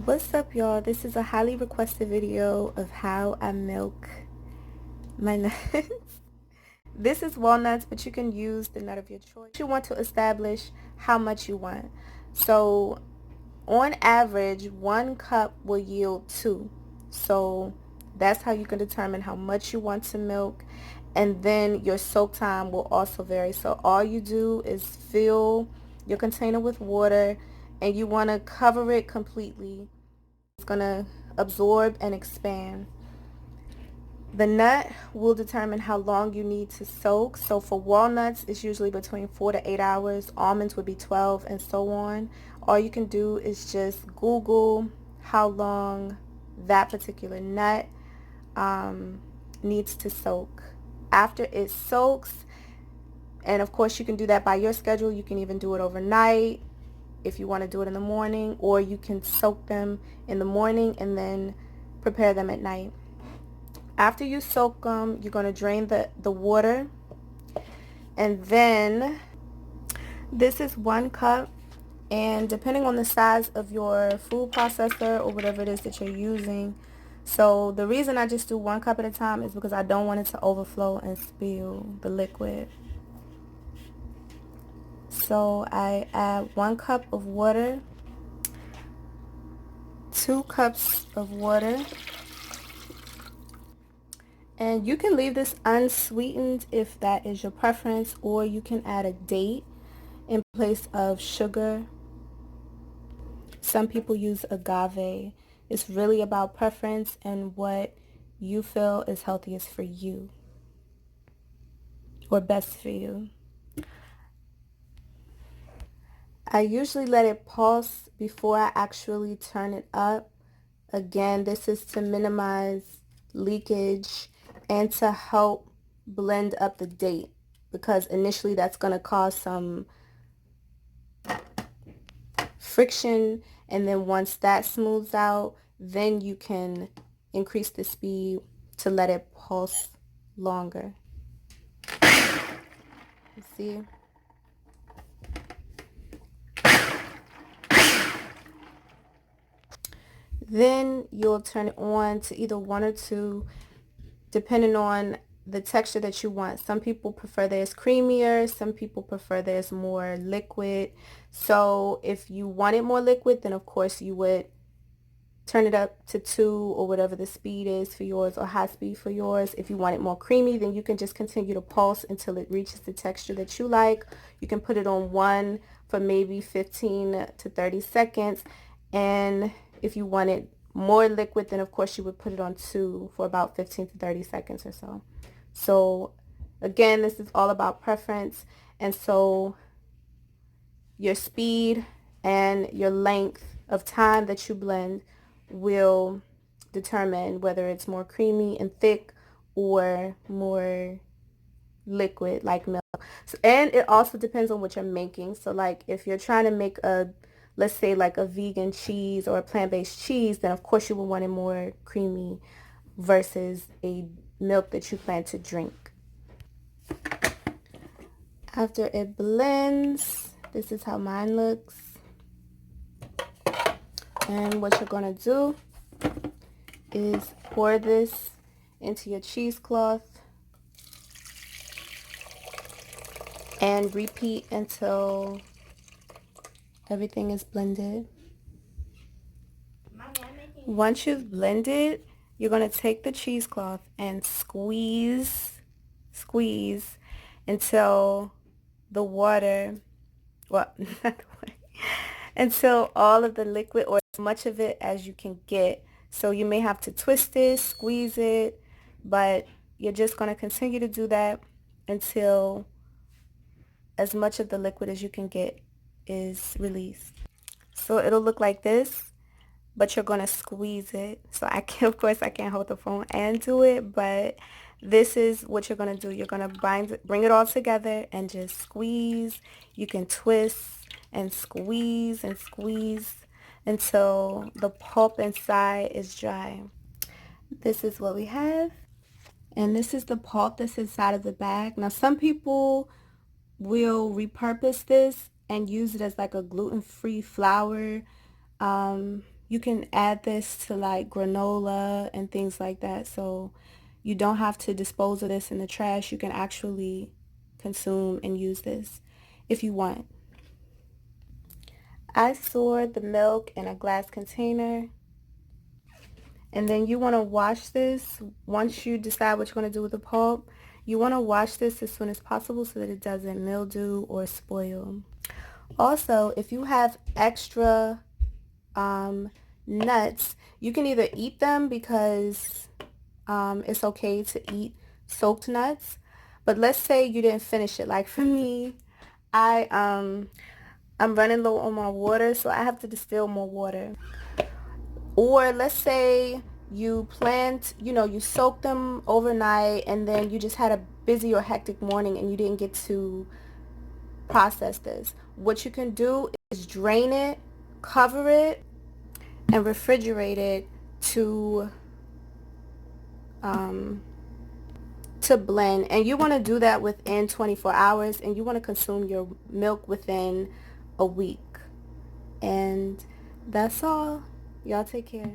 What's up, y'all? This is a highly requested video of how I milk my nuts. This is walnuts, but you can use the nut of your choice. You want to establish how much you want. So on average, 1 cup will yield 2. So that's how you can determine how much you want to milk. And then your soak time will also vary. So all you do is fill your container with water and you want to cover it completely. It's going to absorb and expand. The nut will determine how long you need to soak. So for walnuts, it's usually between 4 to 8 hours. Almonds would be 12 and so on. All you can do is just Google how long that particular nut needs to soak. After it soaks, and of course you can do that by your schedule. You can even do it overnight if you want to do it in the morning, or you can soak them in the morning and then prepare them at night. After you soak them, you're going to drain the water, and then this is 1 cup, and depending on the size of your food processor or whatever it is that you're using. So the reason I just do 1 cup at a time is because I don't want it to overflow and spill the liquid. So I add 1 cup of water, 2 cups of water, and you can leave this unsweetened if that is your preference, or you can add a date in place of sugar. Some people use agave. It's really about preference and what you feel is healthiest for you or best for you. I usually let it pulse before I actually turn it up. Again, this is to minimize leakage and to help blend up the date, because initially that's going to cause some friction, and then once that smooths out, then you can increase the speed to let it pulse longer. You see? Then you'll turn it on to either 1 or 2, depending on the texture that you want. Some people prefer theirs creamier. Some people prefer theirs more liquid. So if you want it more liquid, then of course you would turn it up to 2 or whatever the speed is for yours, or high speed for yours. If you want it more creamy, then you can just continue to pulse until it reaches the texture that you like. You can put it on 1 for maybe 15 to 30 seconds. And if you want it more liquid, then of course you would put it on 2 for about 15 to 30 seconds or so. So again, this is all about preference. And so your speed and your length of time that you blend will determine whether it's more creamy and thick or more liquid like milk. So, and it also depends on what you're making. So like if you're trying to make let's say like a vegan cheese or a plant-based cheese, then of course you will want it more creamy versus a milk that you plan to drink. After it blends, this is how mine looks. And what you're going to do is pour this into your cheesecloth and repeat until everything is blended. Once you've blended, you're going to take the cheesecloth and squeeze until the water, well, not the water, until all of the liquid, or as much of it as you can get. So you may have to twist it, squeeze it, but you're just going to continue to do that until as much of the liquid as you can get is released. So it'll look like this, but you're going to squeeze it. So of course I can't hold the phone and do it, but this is what you're going to do. You're going to bring it all together and just squeeze. You can twist and squeeze until the pulp inside is dry. This is what we have. And this is the pulp that's inside of the bag. Now some people will repurpose this and use it as like a gluten-free flour. You can add this to like granola and things like that. So you don't have to dispose of this in the trash. You can actually consume and use this if you want. I stored the milk in a glass container. And then you want to wash this once you decide what you're going to do with the pulp. You want to wash this as soon as possible so that it doesn't mildew or spoil. Also, if you have extra nuts, you can either eat them because it's okay to eat soaked nuts. But let's say you didn't finish it. Like for me, I'm running low on my water, so I have to distill more water. Or let's say you you soak them overnight and then you just had a busy or hectic morning and you didn't get to process this. What you can do is drain it, cover it, and refrigerate it to um, to blend. And you want to do that within 24 hours, and you want to consume your milk within a week. And that's all. Y'all take care.